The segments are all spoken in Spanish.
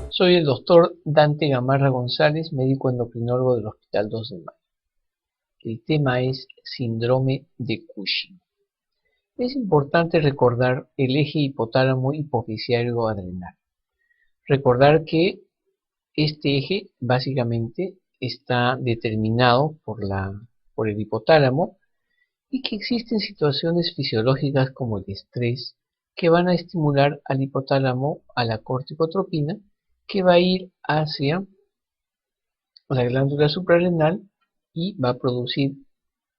Soy el doctor Dante Gamarra González, médico endocrinólogo del Hospital 2 de Mayo. El tema es síndrome de Cushing. Es importante recordar el eje hipotálamo hipoficiario adrenal. Recordar que este eje básicamente está determinado por el hipotálamo y que existen situaciones fisiológicas como el estrés que van a estimular al hipotálamo a la corticotropina, que va a ir hacia la glándula suprarrenal y va a producir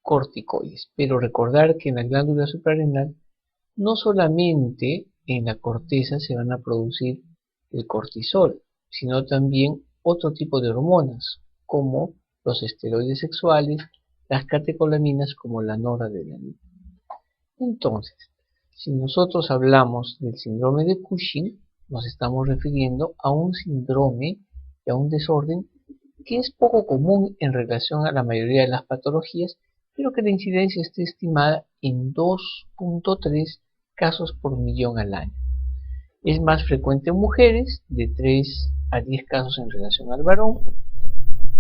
corticoides. Pero recordar que en la glándula suprarrenal no solamente en la corteza se van a producir el cortisol, sino también otro tipo de hormonas, como los esteroides sexuales, las catecolaminas como la noradrenalina. Entonces, si nosotros hablamos del síndrome de Cushing, nos estamos refiriendo a un síndrome y a un desorden que es poco común en relación a la mayoría de las patologías, pero que la incidencia está estimada en 2.3 casos por millón al año. Es más frecuente en mujeres, de 3 a 10 casos en relación al varón.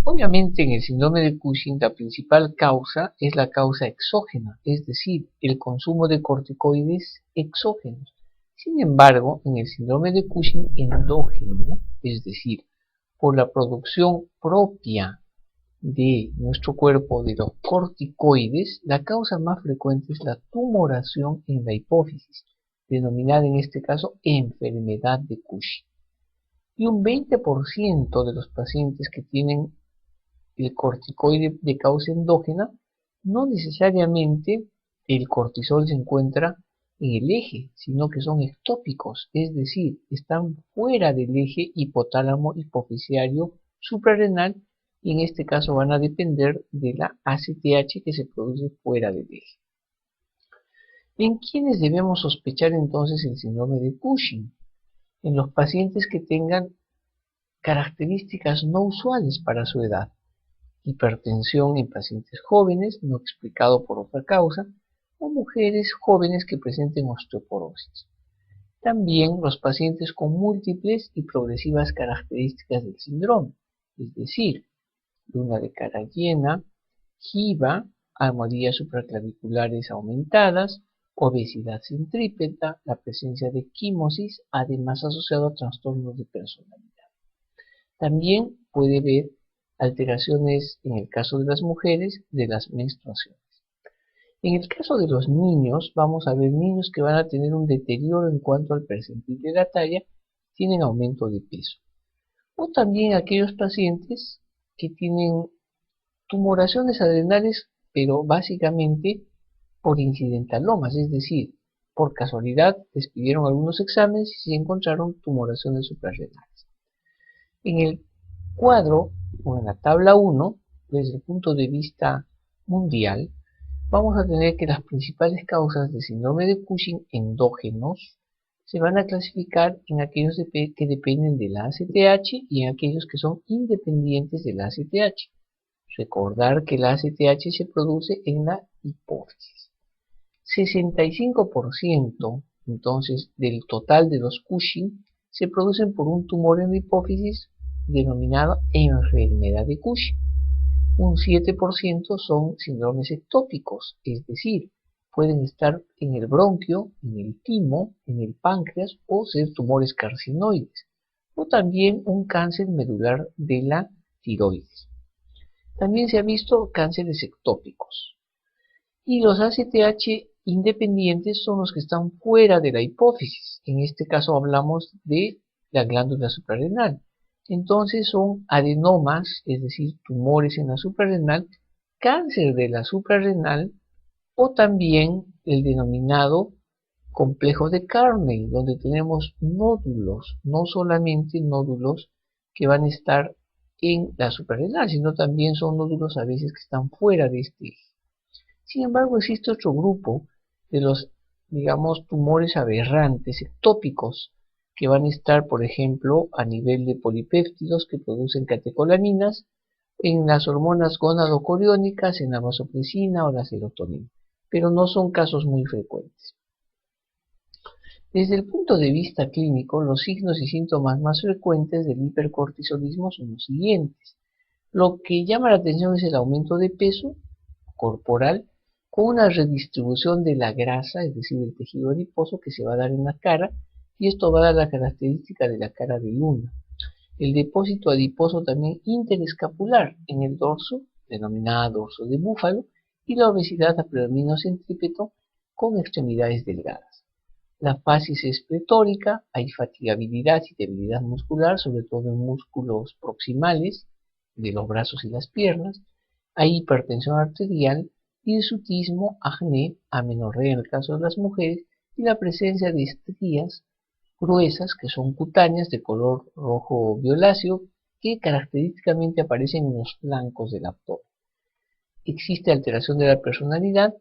Obviamente en el síndrome de Cushing la principal causa es la causa exógena, es decir, el consumo de corticoides exógenos. Sin embargo, en el síndrome de Cushing endógeno, es decir, por la producción propia de nuestro cuerpo de los corticoides, la causa más frecuente es la tumoración en la hipófisis, denominada en este caso enfermedad de Cushing. Y un 20% de los pacientes que tienen el corticoide de causa endógena, no necesariamente el cortisol se encuentra en el eje, sino que son ectópicos, es decir, están fuera del eje hipotálamo hipoficiario suprarrenal, y en este caso van a depender de la ACTH que se produce fuera del eje. ¿En quiénes debemos sospechar entonces el síndrome de Cushing? En los pacientes que tengan características no usuales para su edad. Hipertensión en pacientes jóvenes, no explicado por otra causa, o mujeres jóvenes que presenten osteoporosis. También los pacientes con múltiples y progresivas características del síndrome, es decir, luna de cara llena, giba, almohadillas supraclaviculares aumentadas, obesidad centrípeta, la presencia de quimosis, además asociado a trastornos de personalidad. También puede haber alteraciones en el caso de las mujeres de las menstruaciones. En el caso de los niños, vamos a ver niños que van a tener un deterioro en cuanto al percentil de la talla, tienen aumento de peso. O también aquellos pacientes que tienen tumoraciones adrenales, pero básicamente por incidentalomas, es decir, por casualidad les pidieron algunos exámenes y se encontraron tumoraciones suprarrenales. En el cuadro o en la tabla 1, desde el punto de vista mundial, vamos a tener que las principales causas de síndrome de Cushing endógenos se van a clasificar en aquellos que dependen de la ACTH y en aquellos que son independientes de la ACTH. Recordar que la ACTH se produce en la hipófisis. 65% entonces del total de los Cushing se producen por un tumor en la hipófisis denominado enfermedad de Cushing. Un 7% son síndromes ectópicos, es decir, pueden estar en el bronquio, en el timo, en el páncreas o ser tumores carcinoides, o también un cáncer medular de la tiroides. También se ha visto cánceres ectópicos. Y los ACTH independientes son los que están fuera de la hipófisis. En este caso hablamos de la glándula suprarrenal. Entonces son adenomas, es decir, tumores en la suprarrenal, cáncer de la suprarrenal o también el denominado complejo de Carney, donde tenemos nódulos, no solamente nódulos que van a estar en la suprarrenal, sino también son nódulos a veces que están fuera de este eje. Sin embargo, existe otro grupo de los, digamos, tumores aberrantes, ectópicos, que van a estar, por ejemplo, a nivel de polipéptidos que producen catecolaminas, en las hormonas gonadocoriónicas, en la vasopresina o la serotonina, pero no son casos muy frecuentes. Desde el punto de vista clínico, los signos y síntomas más frecuentes del hipercortisolismo son los siguientes. Lo que llama la atención es el aumento de peso corporal con una redistribución de la grasa, es decir, del tejido adiposo que se va a dar en la cara, y esto va a dar la característica de la cara de luna. El depósito adiposo también interescapular en el dorso, denominada dorso de búfalo, y la obesidad a predominio centrípeto con extremidades delgadas. La facies es pletórica, hay fatigabilidad y debilidad muscular, sobre todo en músculos proximales de los brazos y las piernas, hay hipertensión arterial, hirsutismo, acné, amenorrea en el caso de las mujeres, y la presencia de estrías gruesas que son cutáneas de color rojo violáceo que característicamente aparecen en los flancos del abdomen. Existe alteración de la personalidad,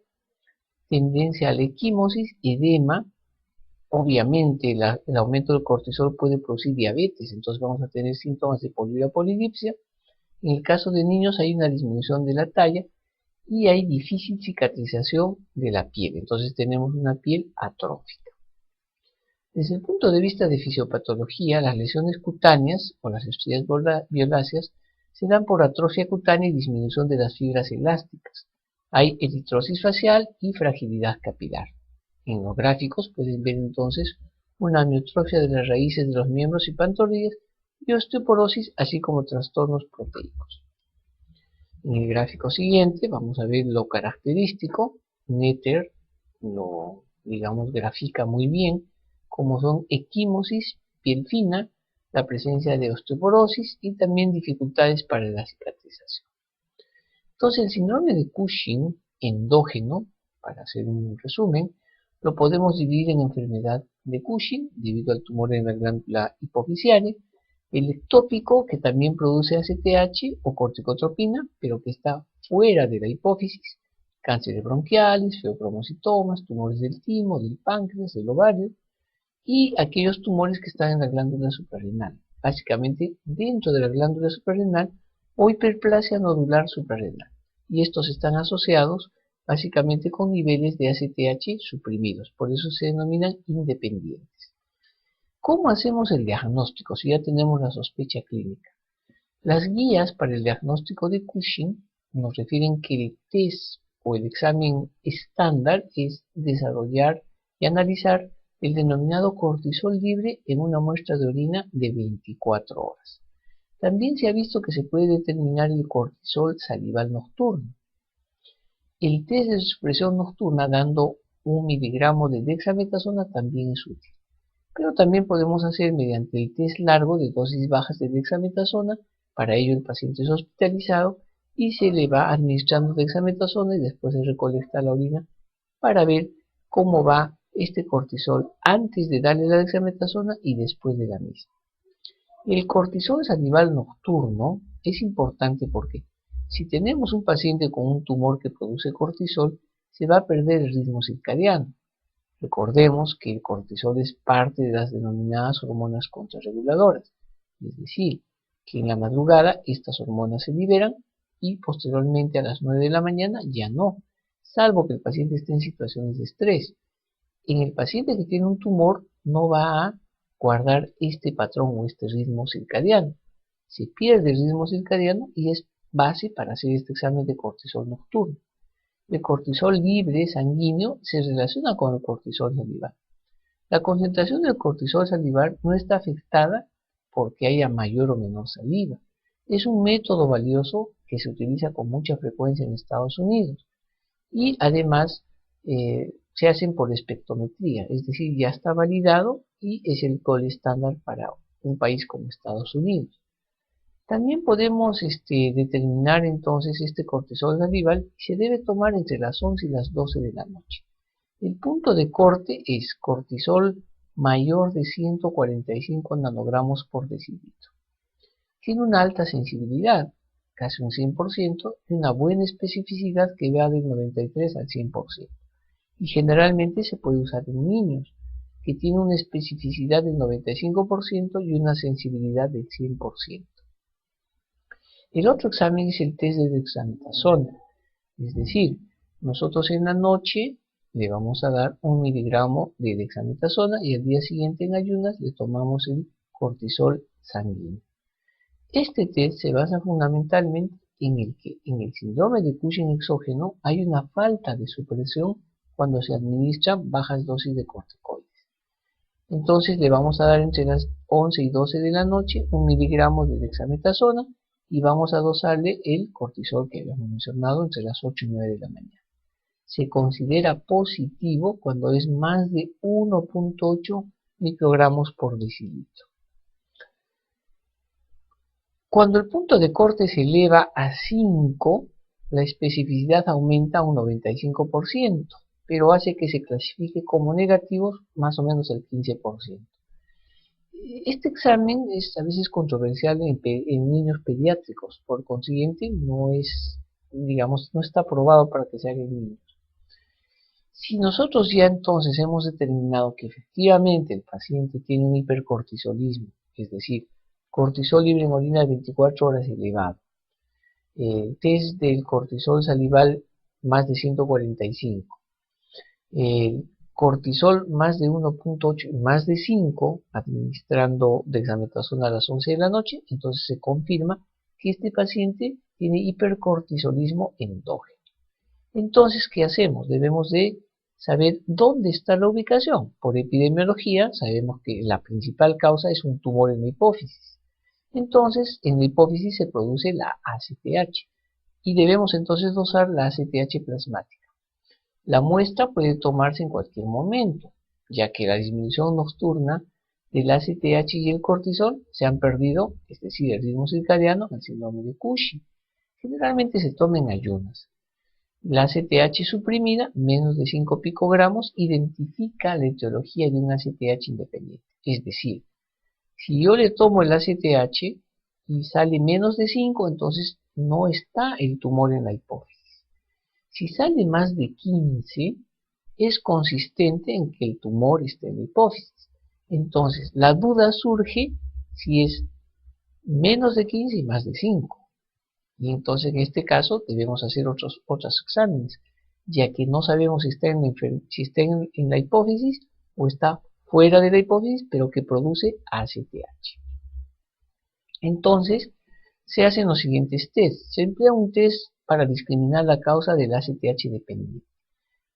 tendencia a la equimosis, edema. Obviamente el aumento del cortisol puede producir diabetes, entonces vamos a tener síntomas de poliuria polidipsia. En el caso de niños hay una disminución de la talla y hay difícil cicatrización de la piel, entonces tenemos una piel atrófica. Desde el punto de vista de fisiopatología, las lesiones cutáneas o las estrías violáceas se dan por atrofia cutánea y disminución de las fibras elásticas. Hay eritrosis facial y fragilidad capilar. En los gráficos pueden ver entonces una amiotrofia de las raíces de los miembros y pantorrillas y osteoporosis, así como trastornos proteicos. En el gráfico siguiente vamos a ver lo característico. Netter lo, grafica muy bien, como son equimosis, piel fina, la presencia de osteoporosis y también dificultades para la cicatrización. Entonces el síndrome de Cushing endógeno, para hacer un resumen, lo podemos dividir en enfermedad de Cushing debido al tumor en la glándula hipofisiaria, el ectópico que también produce ACTH o corticotropina, pero que está fuera de la hipófisis, cánceres bronquiales, feocromocitomas, tumores del timo, del páncreas, del ovario, y aquellos tumores que están en la glándula suprarrenal, básicamente dentro de la glándula suprarrenal o hiperplasia nodular suprarrenal, y estos están asociados básicamente con niveles de ACTH suprimidos, por eso se denominan independientes. ¿Cómo hacemos el diagnóstico si ya tenemos la sospecha clínica? Las guías para el diagnóstico de Cushing nos refieren que el test o el examen estándar es desarrollar y analizar el denominado cortisol libre en una muestra de orina de 24 horas. También se ha visto que se puede determinar el cortisol salival nocturno. El test de supresión nocturna dando 1 miligramo de dexametasona también es útil. Pero también podemos hacer mediante el test largo de dosis bajas de dexametasona. Para ello el paciente es hospitalizado y se le va administrando dexametasona y después se recolecta la orina para ver cómo va este cortisol antes de darle la dexametasona y después de la misma. El cortisol salival nocturno es importante porque si tenemos un paciente con un tumor que produce cortisol, se va a perder el ritmo circadiano. Recordemos que el cortisol es parte de las denominadas hormonas contrarreguladoras, es decir, que en la madrugada estas hormonas se liberan y posteriormente a las 9 de la mañana ya no, salvo que el paciente esté en situaciones de estrés. En el paciente que tiene un tumor no va a guardar este patrón o este ritmo circadiano. Se pierde el ritmo circadiano y es base para hacer este examen de cortisol nocturno. El cortisol libre sanguíneo se relaciona con el cortisol salivar. La concentración del cortisol salivar no está afectada porque haya mayor o menor saliva. Es un método valioso que se utiliza con mucha frecuencia en Estados Unidos y además se hacen por espectrometría, es decir, ya está validado y es el gold estándar para un país como Estados Unidos. También podemos determinar entonces este cortisol salival y se debe tomar entre las 11 y las 12 de la noche. El punto de corte es cortisol mayor de 145 nanogramos por decilitro. Tiene una alta sensibilidad, casi un 100%, y una buena especificidad que va del 93 al 100%. Y generalmente se puede usar en niños, que tiene una especificidad del 95% y una sensibilidad del 100%. El otro examen es el test de dexametasona, es decir, nosotros en la noche le vamos a dar 1 miligramo de dexametasona y al día siguiente en ayunas le tomamos el cortisol sanguíneo. Este test se basa fundamentalmente en el que en el síndrome de Cushing exógeno hay una falta de supresión cuando se administran bajas dosis de corticoides. Entonces le vamos a dar entre las 11 y 12 de la noche 1 miligramo de dexametasona y vamos a dosarle el cortisol que habíamos mencionado entre las 8 y 9 de la mañana. Se considera positivo cuando es más de 1.8 microgramos por decilitro. Cuando el punto de corte se eleva a 5, la especificidad aumenta a un 95%, pero hace que se clasifique como negativos más o menos el 15%. Este examen es a veces controversial en niños pediátricos, por consiguiente no está aprobado para que se haga en niños. Si nosotros ya entonces hemos determinado que efectivamente el paciente tiene un hipercortisolismo, es decir, cortisol libre en orina de 24 horas elevado, test del cortisol salival más de 145, cortisol más de 1.8 y más de 5, administrando dexametasona a las 11 de la noche, entonces se confirma que este paciente tiene hipercortisolismo endógeno. Entonces, ¿qué hacemos? Debemos de saber dónde está la ubicación. Por epidemiología sabemos que la principal causa es un tumor en la hipófisis. Entonces, en la hipófisis se produce la ACTH y debemos entonces dosar la ACTH plasmática. La muestra puede tomarse en cualquier momento, ya que la disminución nocturna del ACTH y el cortisol se han perdido, es decir, el ritmo circadiano, el síndrome de Cushing. Generalmente se toma en ayunas. La ACTH suprimida, menos de 5 picogramos, identifica la etiología de un ACTH independiente. Es decir, si yo le tomo el ACTH y sale menos de 5, entonces no está el tumor en la hipófisis. Si sale más de 15, es consistente en que el tumor esté en la hipófisis. Entonces, la duda surge si es menos de 15 y más de 5. Y entonces en este caso debemos hacer otros exámenes, ya que no sabemos si está en la hipófisis o está fuera de la hipófisis, pero que produce ACTH. Entonces, se hacen los siguientes tests. Se emplea un test para discriminar la causa del ACTH dependiente.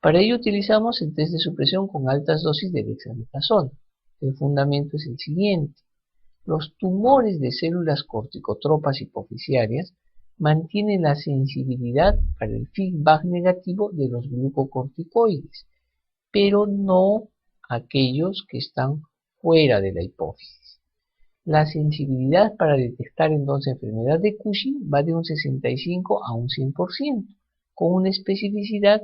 Para ello utilizamos el test de supresión con altas dosis de dexametasona. El fundamento es el siguiente. Los tumores de células corticotropas hipofisiarias mantienen la sensibilidad para el feedback negativo de los glucocorticoides, pero no aquellos que están fuera de la hipófisis. La sensibilidad para detectar entonces enfermedad de Cushing va de un 65 a un 100%, con una especificidad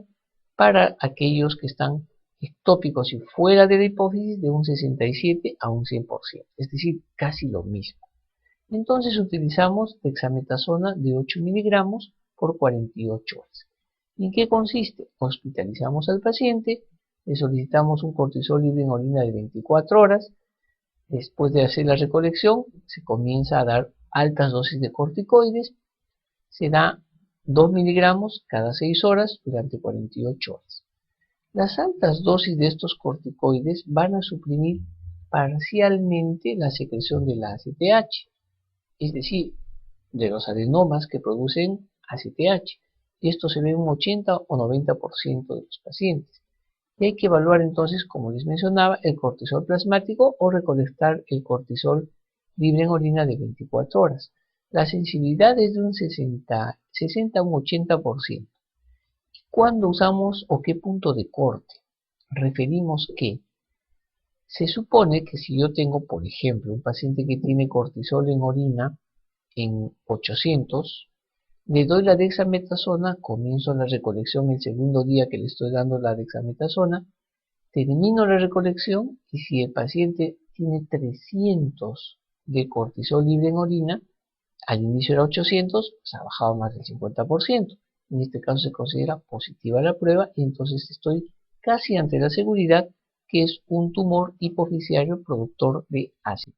para aquellos que están ectópicos y fuera de la hipófisis de un 67 a un 100%, es decir, casi lo mismo. Entonces utilizamos dexametasona de 8 miligramos por 48 horas. ¿En qué consiste? Hospitalizamos al paciente, le solicitamos un cortisol libre en orina de 24 horas, después de hacer la recolección se comienza a dar altas dosis de corticoides, se da 2 miligramos cada 6 horas durante 48 horas. Las altas dosis de estos corticoides van a suprimir parcialmente la secreción de la ACTH, es decir, de los adenomas que producen ACTH. Esto se ve en un 80 o 90% de los pacientes. Y hay que evaluar entonces, como les mencionaba, el cortisol plasmático o recolectar el cortisol libre en orina de 24 horas. La sensibilidad es de un 60 a un 80%. ¿Cuándo usamos o qué punto de corte? Referimos que se supone que si yo tengo, por ejemplo, un paciente que tiene cortisol en orina en 800, le doy la dexametasona, comienzo la recolección el segundo día que le estoy dando la dexametasona, termino la recolección y si el paciente tiene 300 de cortisol libre en orina, al inicio era 800, se ha bajado más del 50%. En este caso se considera positiva la prueba y entonces estoy casi ante la seguridad que es un tumor hipofisiario productor de ácido.